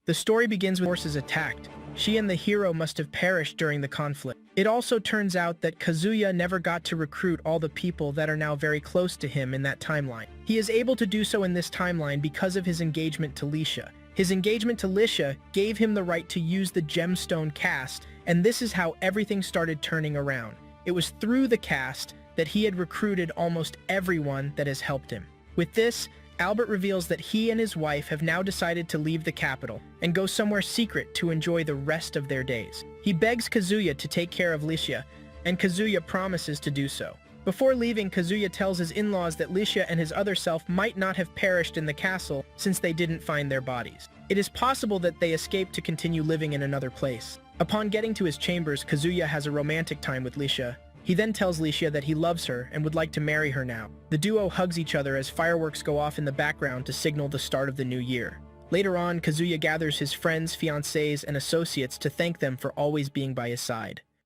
The story begins with forces attacked. She and the hero must have perished during the conflict. It also turns out that Kazuya never got to recruit all the people that are now very close to him in that timeline. He is able to do so in this timeline because of his engagement to Lisha. His engagement to Lisha gave him the right to use the gemstone cast, and this is how everything started turning around. It was through the cast that he had recruited almost everyone that has helped him. With this, Albert reveals that he and his wife have now decided to leave the capital and go somewhere secret to enjoy the rest of their days. He begs Kazuya to take care of Lisha, and Kazuya promises to do so. Before leaving, Kazuya tells his in-laws that Lisha and his other self might not have perished in the castle since they didn't find their bodies. It is possible that they escaped to continue living in another place. Upon getting to his chambers, Kazuya has a romantic time with Lisha. He then tells Lisha that he loves her and would like to marry her now. The duo hugs each other as fireworks go off in the background to signal the start of the new year. Later on, Kazuya gathers his friends, fiancés, and associates to thank them for always being by his side.